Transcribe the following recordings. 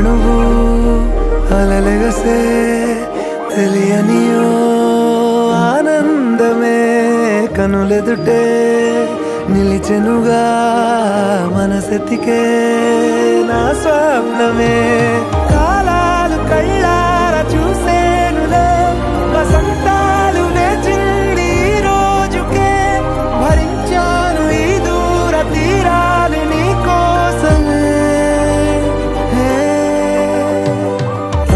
అణువణువు అలలెగసే తెలియనియో ఆనందమే కనులెదుటే నిలిచెనుగా మనసెతికే నా స్వప్నమే కాలాలు కళ్ళార చూసేనులే వసంతాలు వేచింది ఈ రోజుకే భరించాను ఈ దూర తీరాలు నీ కోసమే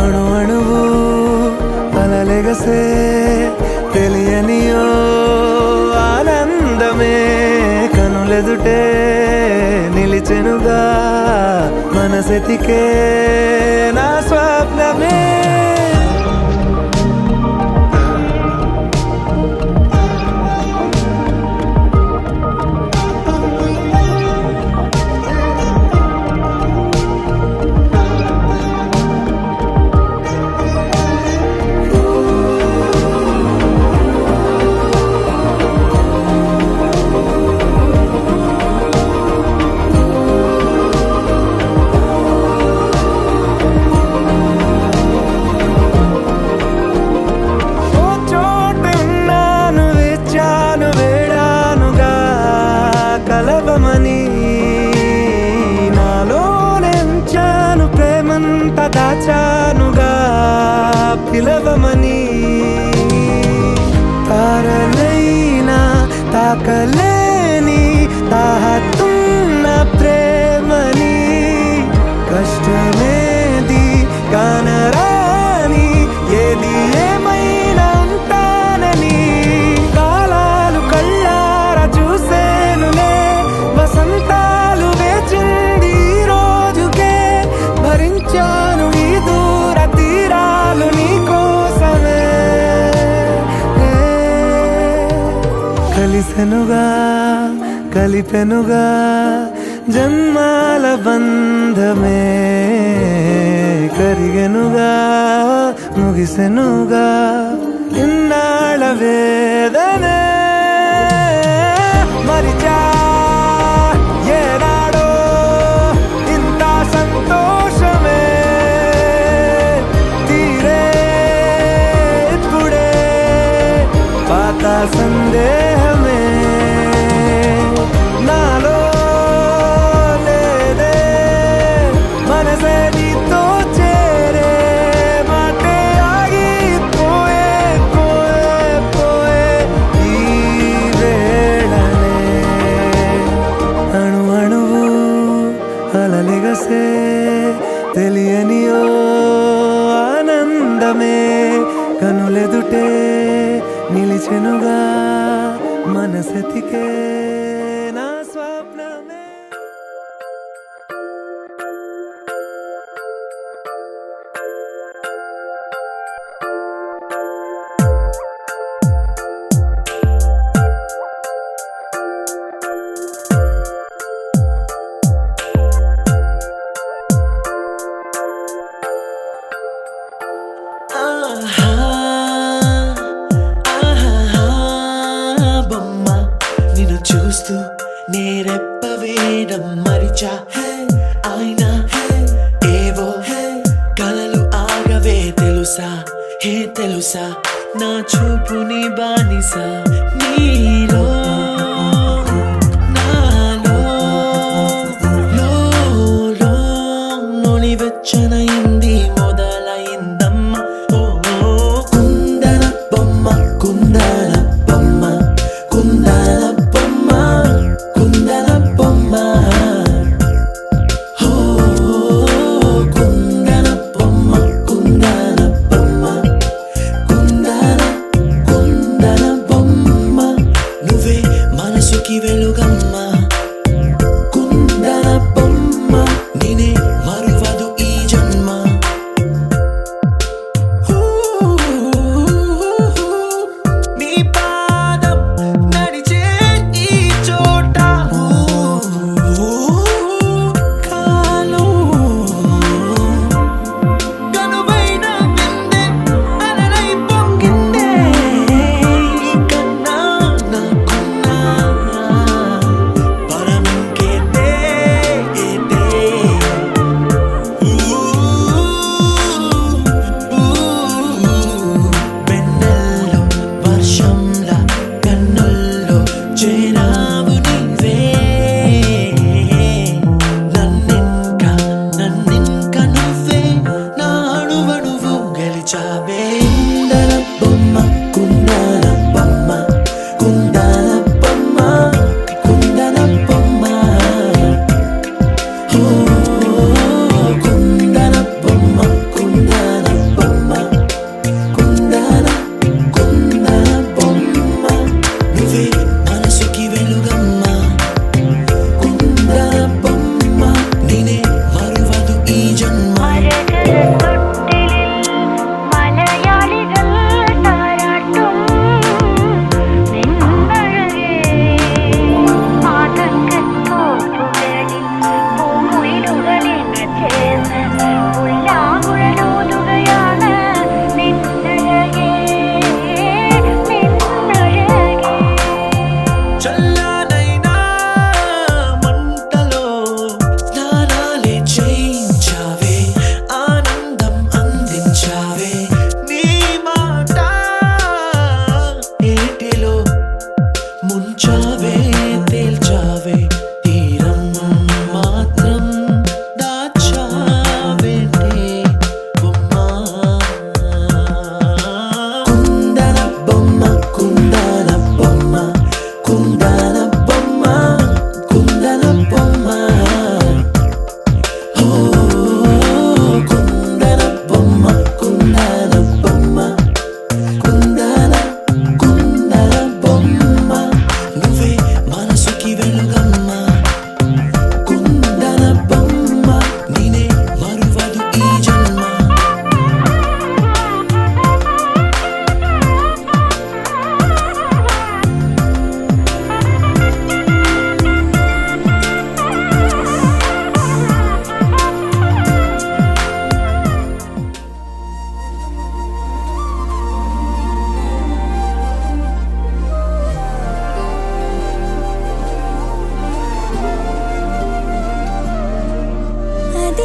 అణు అణువు అలలెగసే తెలియనియో ఆనందమే కనులెదుటే నిలిచెనుగా మనసెతికే నా స్వప్నమే దాచానుగా పిలవమని తారలైనా తాకలేని తాహతున్న ప్రేమని కష్టమేది కానరాని ఏది ఏమైనా ఉంటానని కాలాలు కళ్ళార చూసేనులే వసంతాలు వేచింది ఈ రోజుకే భరించాను ఈ దూర తీరాలు నీ కోసమే కలిసెనుగా కలిపెనుగా జన్మాల బంధమే కరిగెనుగా ముగిసెనుగా ఇన్నాళ్ళ వేదనే మరిచా ఏనాడో ఇంత సంతోషమే తీరే ఇప్పుడే పాత సందేహమే నాలో లేదే మనసే నీతో చేరే మాటే ఆగిపోయే పోయే పోయే ఈ వేళనే అణు అణువు అలలెగసే తెలియనియో ఆనందమే కనులెదుటే నిలిచెనుగా మనసెతికే నా స్వప్నమే చూస్తూ నేరెప్ప వేయడం మరిచా అయినా ఏవో కలలు ఆగవే తెలుసా తెలుసా నా చూపుని బానిసా నీలో నాలో లో నొలి వెచ్చనైంది మొదలైందమ్మ ఓ కుందన బొమ్మ కుందన బొమ్మ కుందన బొమ్మ కుందన బొమ్మ ఓ కుందన బొమ్మ కుందన బొమ్మ కుందన బొమ్మ నువ్వే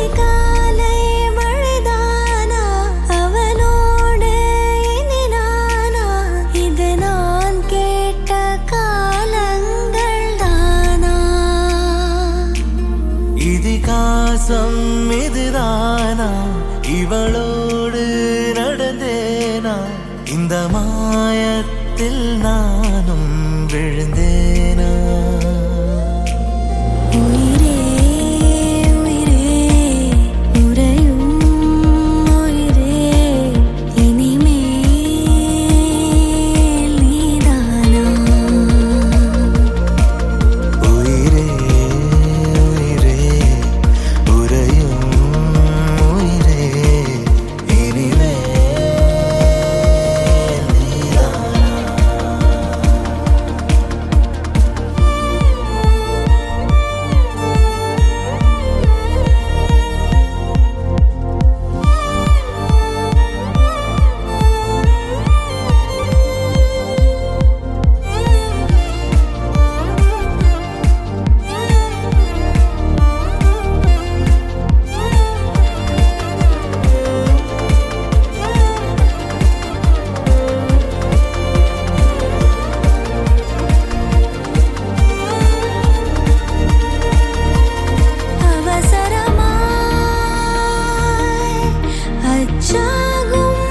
அதிகாலை மழைதானா அவனோடு இனி நானா இது நான் கேட்ட காலங்கள் தானா இதிகாசம் இதுதானா இவளோடு நடந்தேனா இந்த மாயத்தில் நானும் விழுந்தேனா உயிரே உயிரே உறையும் உயிரே இனிமேல் நீதானா உயிரே உயிரே உறையும் உயிரே இனிமே அவசரமாய் அச்சாகும்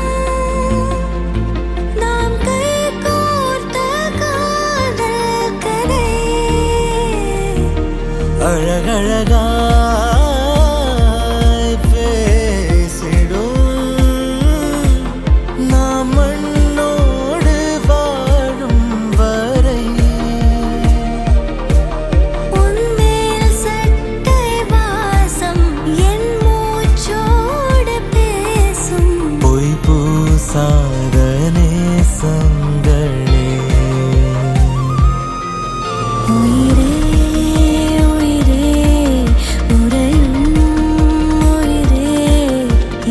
நாம் கைகோர்த்த காதல் கதை அழகழகாய் பேசிடும் நாம் மண்ணோடு வாழும் வரை உன்மேல் சட்டை வாசம் என் மூச்சோடு பேசும் பொய் பூசாத நேசங்களே உயிரே உயிரே உறையும் உயிரே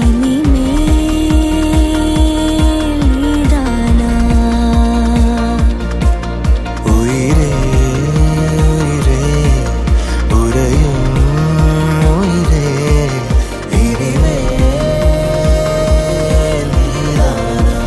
இனிமேல் நீதானா உயிரே உயிரே உறையும் உயிரே இனிமே நீதானா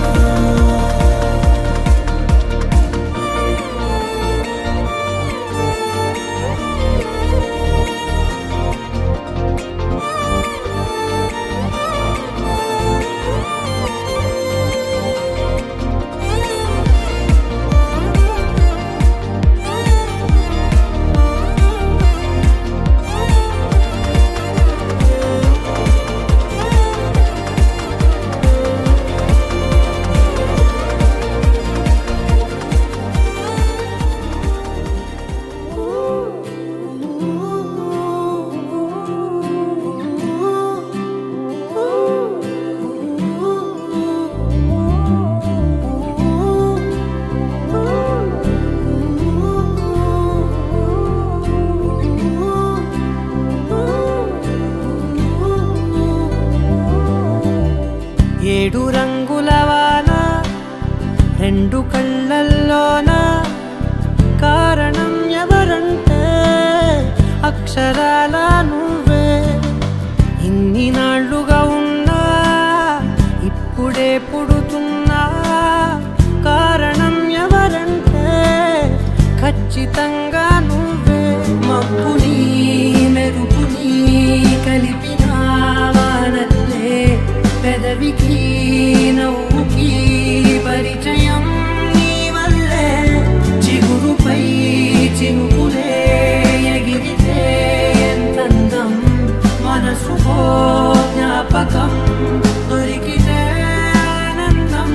ఏడు రంగుల వాన రెండు కళ్ళల్లోన కారణం ఎవరంటే అక్షరాల నువ్వే ఇన్ని నాళ్ళుగా ఉన్నా ఇప్పుడే పుడుతున్నా కారణం ఎవరంటే ఖచ్చితంగా నువ్వే మబ్బుని మెరుపుని కలిపిన వానల్లే పెదవికి నవ్వుకి పరిచయం నీ వల్లే చిగురుపై చినుకులే ఎగిరితే ఎంతందం మనసుకో జ్ఞాపకం దొరికితే ఆనందం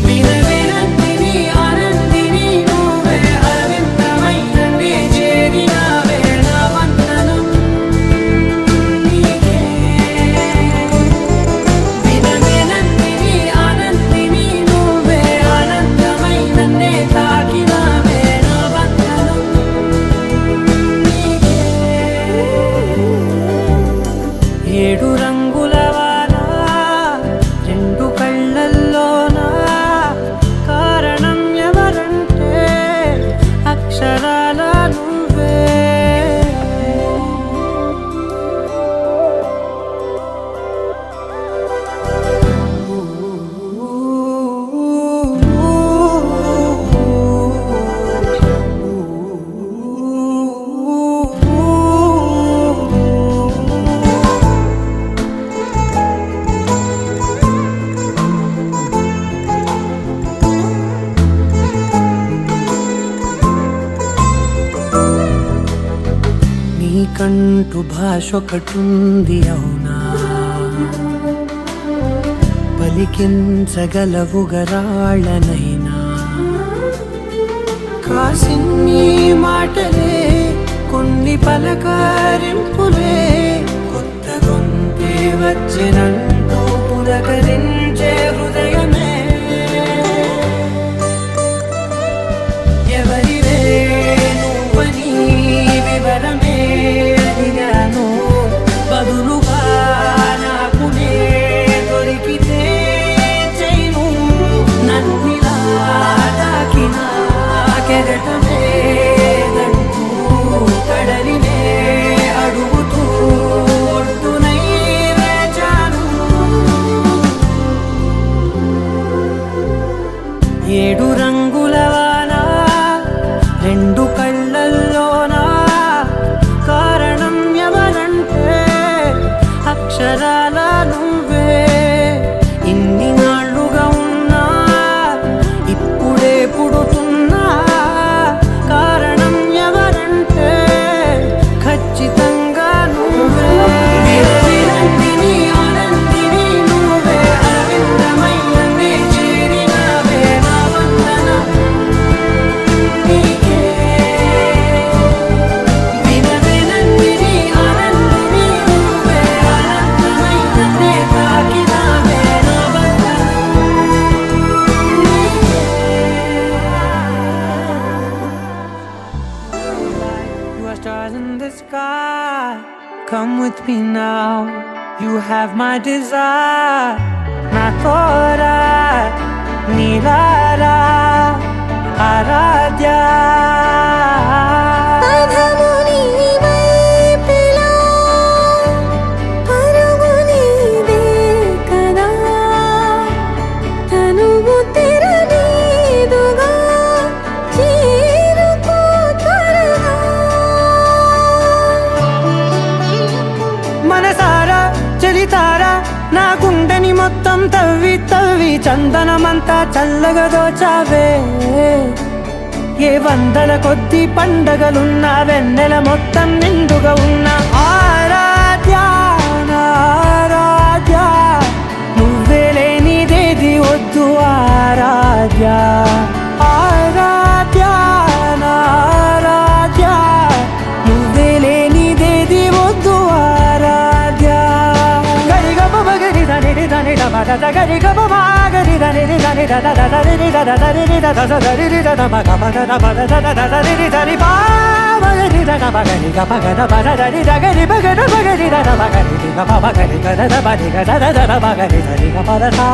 వినవినందిని ఆనందిని నువ్వే అరవిందమైన నే చేరినావే నా వందనం నీకే వినవినందిని ఆనందిని నువ్వే ఆనందమైన నే తాకినావే నా వందనం నీకే నీకంటూ భాష ఒకటుంది అవునా, పలికించగలవు గరాళ్ళనైనా. కాసిన్ని మాటలే కొన్ని పలకరింపులే, కొత్త గొంతే వచ్చినంటూ పులకరించే హృదయమే. ఎవరివే నువ్వని వివరమే అడిగాను, బదులుగా నాకునే దొరికితే చేయను. నన్నిలా తాకినా కెరటమే దంటూ కడలినే అడుగుతూ ఒడ్డునై వేచాను. 7 రంగుల వాన 2 కళ్ళల్లోనా, కారణం ఎవరంటే అక్షరాల నువ్వే. ఇన్ని నాళ్ళుగా ఉన్నా ఇప్పుడే పుడుతున్నా, కారణం ఎవరంటే ఖచ్చితంగా నువ్వే. విరవిరందిని ఆనందిని నువ్వే, అరవిందమై నన్నే చేరినావే. నా వందనం నీకే. విరవిరందిని ఆనందిని నువ్వే, అనంతమై నన్నే తాకినావే. నా వందనం నీకే. You are stars in the sky. Come with me now. You have my desire. Na tora nilara aradya. అధము నీవైపిలా పరుగు నీదే కదా, తనువు తెరనీదుగా చేరుకో త్వరగా. మనసారా చలితారా నా గుండెని మొత్తం తవ్వి తవ్వి చందనమంతా చల్లగా దోచావే. ఏ వందల కొద్ది పండగలున్నా వెన్నెల మొత్తం నిండుగా ఉన్న ఆరాధ్య నా ఆరాధ్య, నువ్వే లేనిదేది వద్దు ఆరాధ్య. ఆరాధ్య నా ఆరాధ్య, నువ్వే లేనిదేది వద్దు ఆరాధ్య. గరిగమ మగరి దని దని మద గరి గమ మాగరి దని దని దద దరి దద దరి దద దరి దద మగ మద మద దద దరి దరి బా మగరి దద మగరి గ మగ మద దరి దగరి మగర మగరి దద మగరి గ మగరి గ దద మగరి గ దద దద మగరి దరి గ మద సా.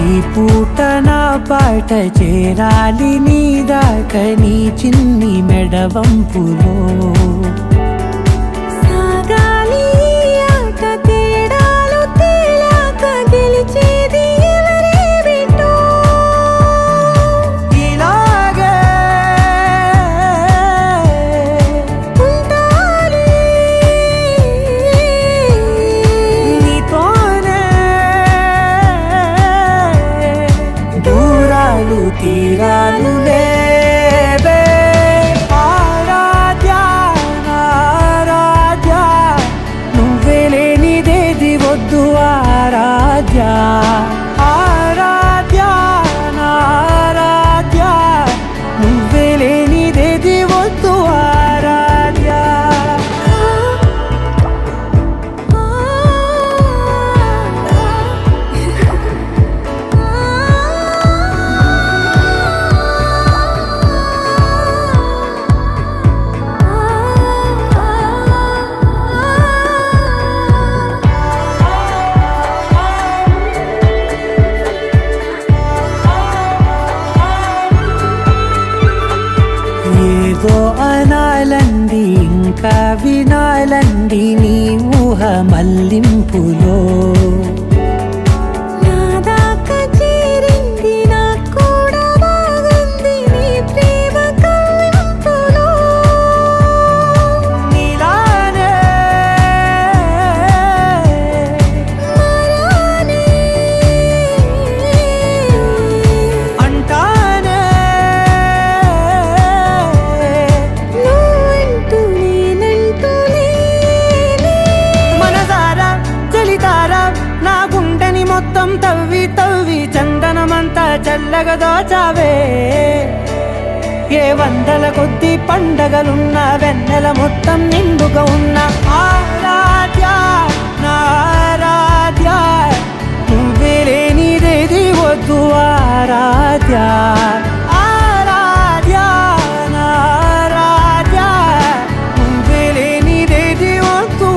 ఈ పూట నా పాట చేరాలి నీ దాకా, నీ చిన్ని మెడవంపులో. సాగాలి ఈ ఆట తేడాలు తేలాక, గెలిచేది ఎవరేమిటో. ఇలాగే ఉంటాలి నీతోనే దూరాలు తీరాలు లేవే. ఆరాధ్య నా అల్లింపులో నా దాకా చేరింది నాకు కూడా బాగుంది నీ ప్రేమ కవ్వింపులో నీలానే మారానే అంటానే నువ్వంటూ నేనంటూ లేనే మనసారా చలితారా నా గుండెని మొత్తం తవ్వి తవ్వి చందనమంతా చల్లగా దోచావే ఏ వందల కొద్ది పండగలున్న వెన్నెల మొత్తం నిండుగా ఉన్న ఆరాధ్య నా ఆరాధ్య నువ్వే లేనిదేది వద్దు ఆరాధ్య ఆరాధ్య నా ఆరాధ్య నువ్వే లేనిదేది వద్దు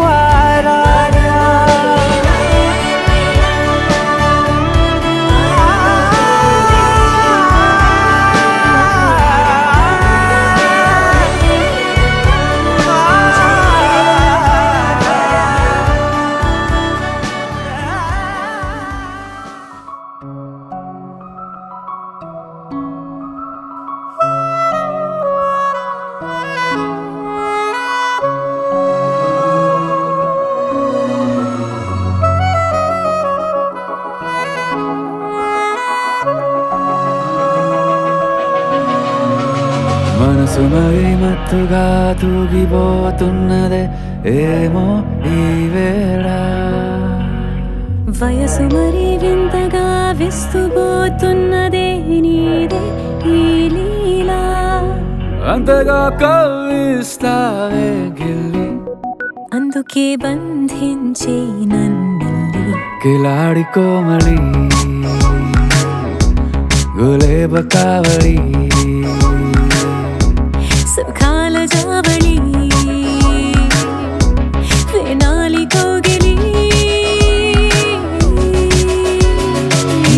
మనసు మరి మత్తుగా తూగిపోతున్నదే ఏమో ఈ వేళ వయసు మరి వింతగా విస్తుపోతున్నదే నీదే ఈ లీలా అంతగా కవ్విస్తావే గిల్లి అందుకే బంధించే నన్నిల్లి కిలాడి కోమలి గులేబ కావడి సుఖాల జావళి వేనాలి కోగిలి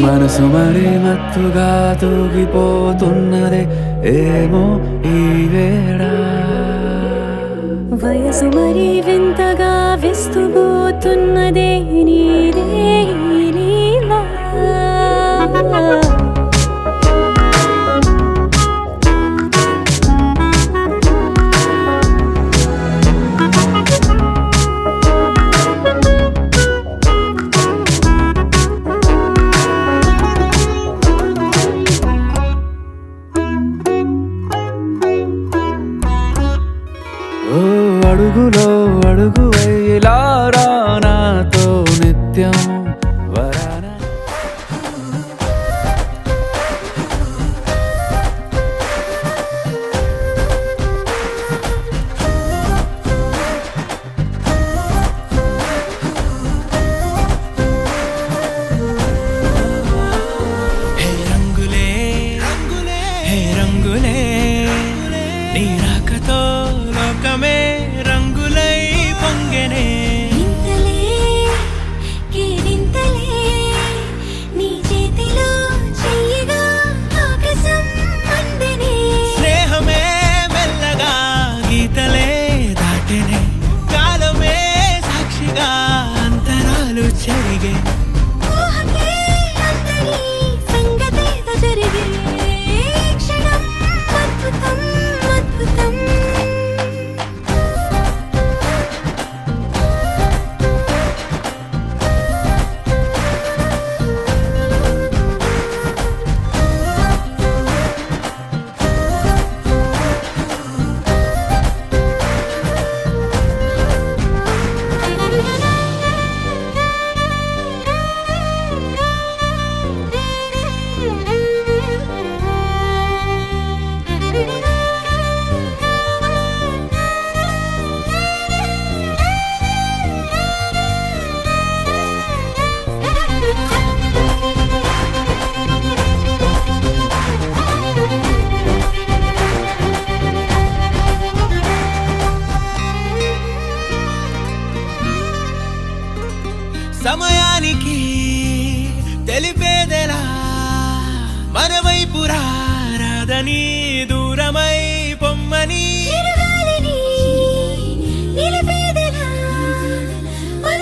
మనసు మరి మత్తుగా తూగిపోతున్నదే ఏమో ఈ వేళ వయసు మరి వింతగా విస్తుపోతున్నదే నీదే ఈ లీలా ఓ అడుగులో అడుగు వేలారా నాతో నిత్యం వరాన హే రంగులే రంగులే హే రంగులే నీ రాకతో లోకమే రంగులై పొంగెనే ఇంతలే కేరింతలే నీ చేతిలో చెయ్యగా ఆకాశం అందనే స్నేహమే మెల్లగా గీతలే దాటెనే కాలమే సాక్షిగా అంతరాలు చెరిగే ఊహకే అందరి సంగతేదో జరిగే క్షణం అద్భుతం అద్భుతం సమయానికి తెలిపేదెలా మన వైపు రాదని దూరమై పొమ్మని చిరుగాలిని నిలిపేదెలా మన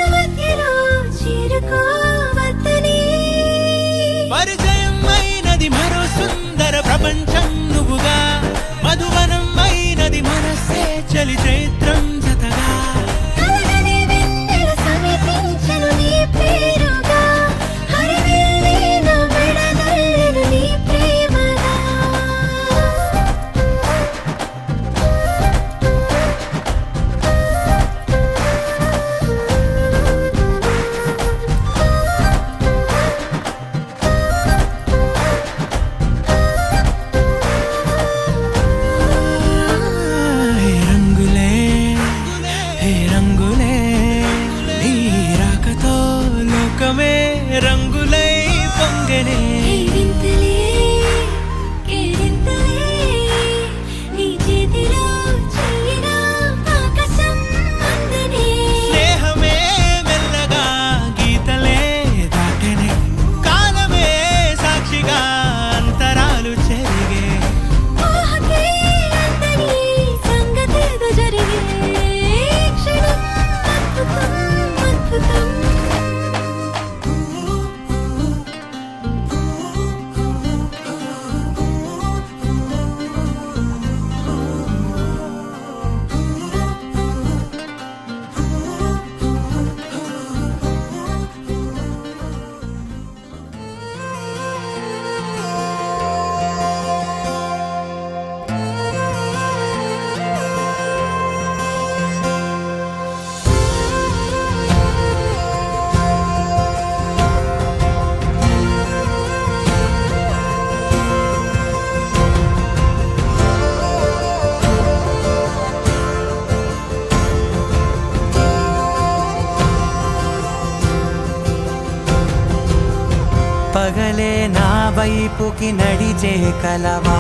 పగలే నా వైపుకి నడిచే కలవా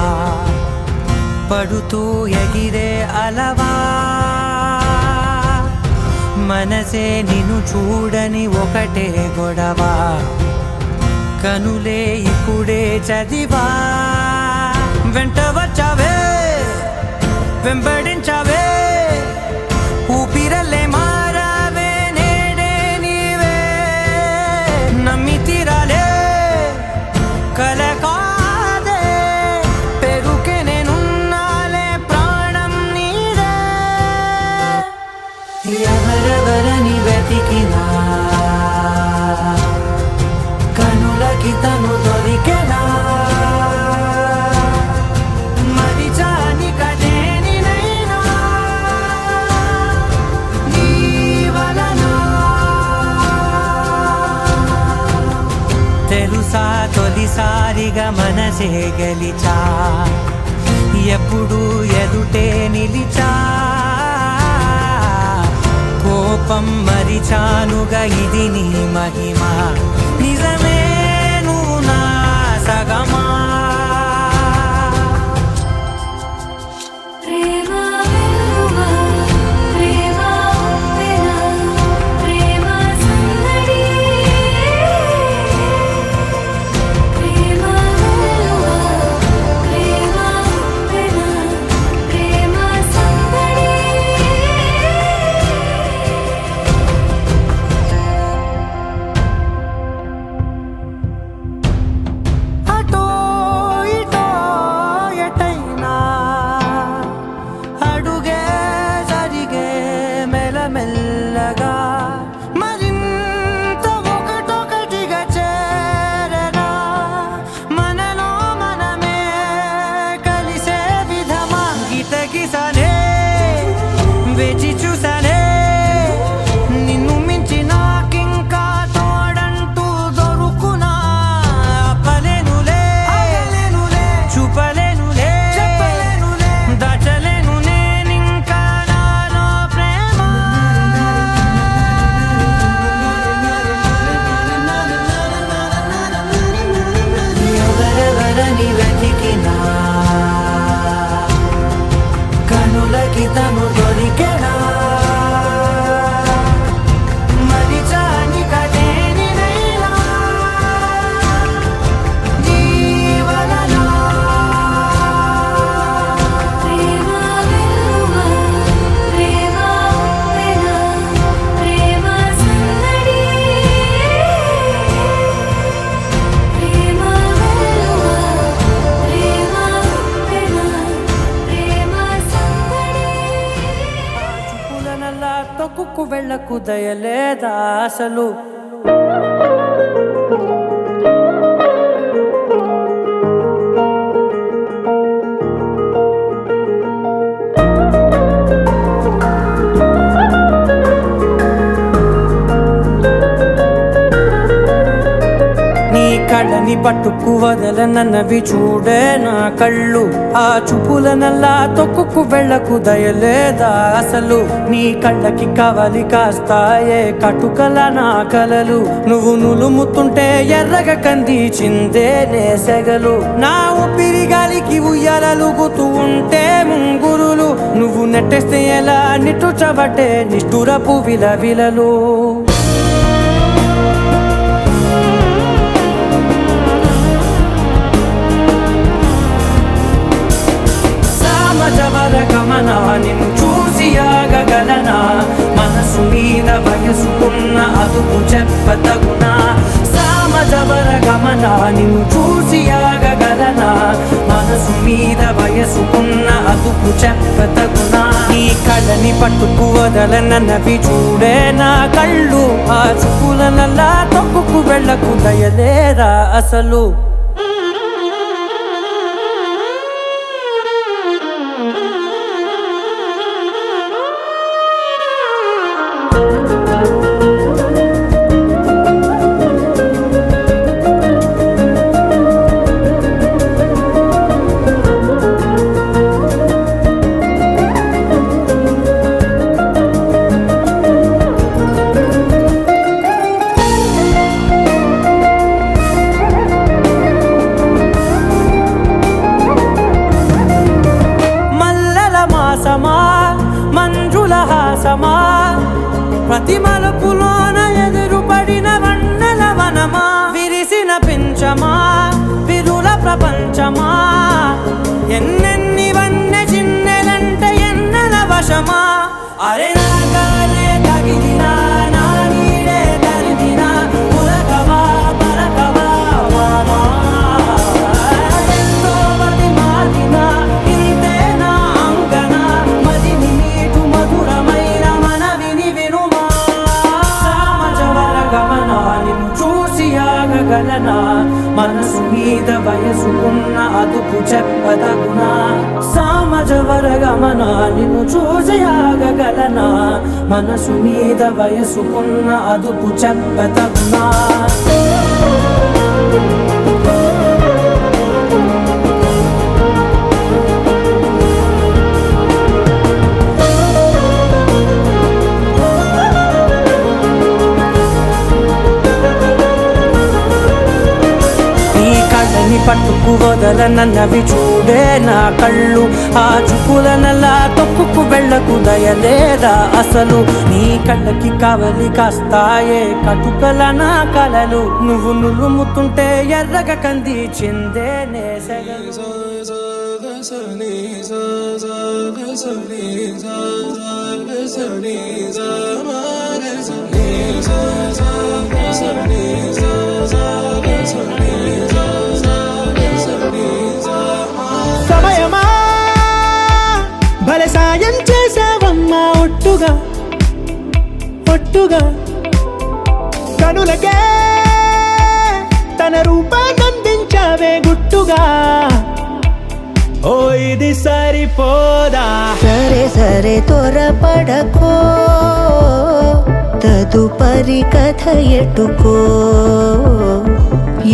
పడుతూ ఎగిరే అలవా మనసే నిన్ను చూడని ఒకటే గొడవ కనులే ఇప్పుడే చదివా వెంట వచ్చావే వెంబడించావే ఊపిరల్లే మారావే నేడే నీవే నమ్మి తీరాలే కల కాదే పెరుకే నేనున్నాలే ప్రాణం నీదే ఎవరెవరని వెతికినా కనులకి తను దొరికెనా మరిచాని కదేనినైనా నీ వలన తెలుసా తొలిసారిగా మనసే గెలిచా ఎప్పుడు ఎదుటే నిలిచా కోపం మరిచానుగా ఇది నీ మహిమ నిజమే నువ్వు నా సగమా ప్రేమ వెలువా ప్రేమ ఉప్పెన ప్రేమ సందడి ప్రేమ వెలువా ప్రేమ ఉప్పెన ప్రేమ సందడి అటో ఇటో ఎటైనా అడుగే జరిగే మెల్లమెల్లగా మరింత ఒకటొకటిగా చేరగా మనలో మనమే కలిసే విధమా గితగిసనే వేచి చూసనే నిన్ను మించి నాకింకా తోడంటూ దొరుకునా ఆపలేనులే చూపలేనులే దాచలేను నేనింకా నాలో ప్రేమ ఎవరెవరని వెతికినా కనులకి తను దొరికెనా మరిచాని కదేనినైనా నీ వలన ప్రేమ వెలువా ప్రేమ ఉప్పెన ప్రేమ సందడి ప్రేమ వెలువా ప్రేమ ఉప్పెన ప్రేమ సందడి చూపులనల్లా తొక్కుకు వెళ్ళకు దయలేదా అసలు నీ కళ్ళని పట్టుకు వదలనన్నవి చూడే నా కళ్ళు ఆ చూపులనల్లా తొక్కుకు వెళ్ళకు దయలేదా అసలు నీ కళ్ళకి కవలి కాస్తాయే కటుకల నా కలలు నువ్వు నులుముతుంటే ఎర్రగ కంది చిందే నేసెగలు నా ఊపిరి గాలికి ఉయ్యాలలుగుతూ ఉంటే ముంగురులు నువ్వు నెట్టేస్తే ఎలా నిట్టుచబట్టే నిష్ఠురపు విలవిలలు సామజవర గమన నిన్ను చూసి ఆగగలనా మనసు మీద వయసుకున్న అదుపు చెప్పతగునా సామజవర గమన నిన్ను చూసి ఆగగలనా మనసు మీద వయసుకున్న అదుపు చెప్పతగునా నీ కళ్ళని పట్టుకు వదలనన్నవి చూడే నా కళ్ళు ఆ చూపులనల్లా తొక్కుకు వెళ్ళకు దయలేరా అసలు ప్రపంచమా ఎన్నెన్ని వన్నె చిన్నెలంటే ఎన్నెల వశమా అరే నా కాలే తగిలినా నా నీడే తరిమినా ఉలకవా పలకవా వామా ఎంతో మది మాటినా ఇంతే నా అంగన మదిని నీటు మధురమైన మనవిని వినుమా సామజవర గమనా నిన్ను చూసి ఆగగలనా మనసు మీద వయసుకున్న అదుపు చెప్పదగునా సామజవర గమనా నిన్ను చూసి ఆగగలనా మనసు మీద వయసుకున్న అదుపు చెప్పదగునా పట్టుకు వదలనన్నవి చూడే నా కళ్ళు ఆ చుకులనలా తొక్కుకు వెళ్ళకు దయలేదా అసలు నీ కళ్ళకి కావలి కాస్తాయే కటుకల నా కలలు నువ్వు నులుముతుంటే ఎర్రగ కంది చిందే నేసగలు సమయమా భలే సాయం చేసావమ్మా ఒట్టుగా ఒట్టుగా కనులకే తన రూపాన్నందించావే గుట్టుగా ఓ ఇది సరిపోదా సరే సరే త్వరపడకో తదుపరి కథ ఎటుకో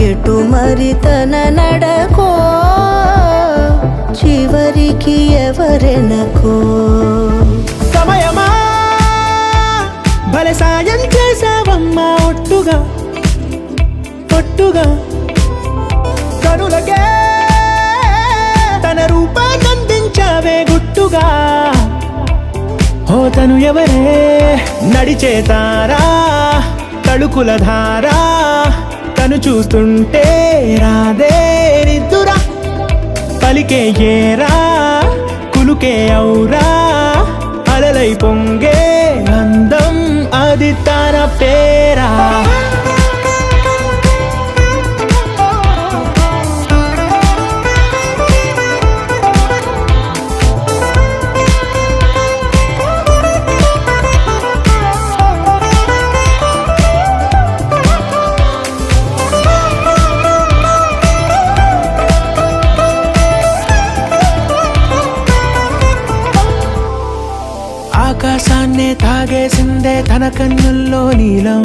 ఎటు మరి తన నడకో చివరికి ఎవరెనకో సమయమా భలే సాయం చేసావమ్మా ఒట్టుగా ఒట్టుగా కనులకే తన రూపాన్నందించావే గుట్టుగా ఓ తను ఎవరే నడిచే తారా తళుకుల ధారా తను చూస్తుంటే రాదే నిద్దురా పలికే ఏరా కులుకే ఔరా అలలై పొంగే అందం అది తన పేరా ఆకాశాన్నే తాగేసిందే తన కన్నుల్లో నీలం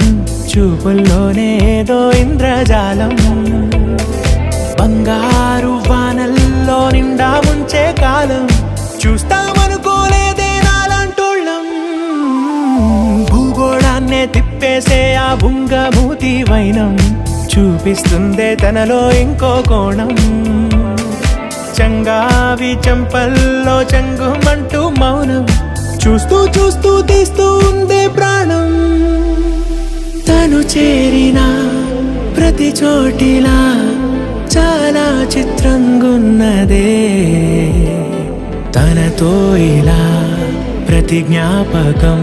చూపుల్లోనే ఏదో ఇంద్రజాలం బంగారు వానల్లో నిండా ముంచే కాలం చూస్తామనుకోలేదే నాలంటోళ్ళం భూగోళాన్నే తిప్పేసే ఆ బుంగమూతి వైనం చూపిస్తుందే తనలో ఇంకో కోణం చంగావి చంపల్లో చంగుమంటూ మౌనం చూస్తూ చూస్తూ తీస్తూ ఉందే ప్రాణం తను చేరిన ప్రతి చోటిలా చాలా చిత్రంగున్నదే తనతో ఇలా ప్రతి జ్ఞాపకం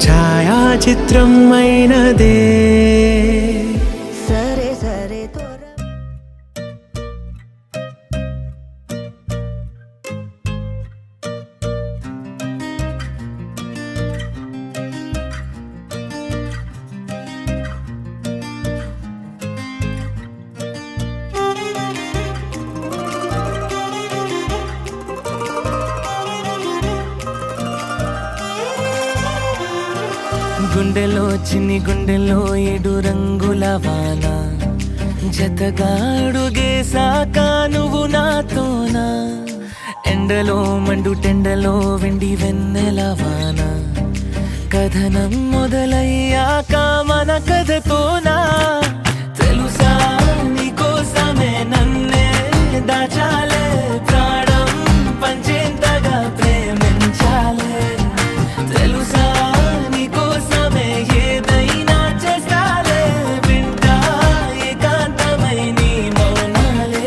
ఛాయాచిత్రం అయినదే సరే సరే త్వర గుండెలో చిన్ని గుండెలో 7 రంగుల వాన జతగా అడుగేసాక నువ్వు నాతోనా ఎండలో మండు టెండలో వెండి వెన్నెల వాన కథనం మొదలయ్యాక మన కథతోనా తెలుసా నీకోసమే నన్నే దాచాలే ప్రాణం పంచేంతగా ప్రేమించాలే తెలుసా నీకోసమే ఏదైనా చేస్తాలే వింటా ఏకాంతమై నీ మౌనాలే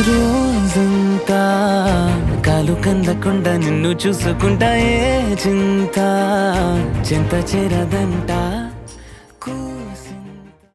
రోజంతా కాలు కందకుండా నిన్ను చూసుకుంటా ఏ చింత చింత చేరదంట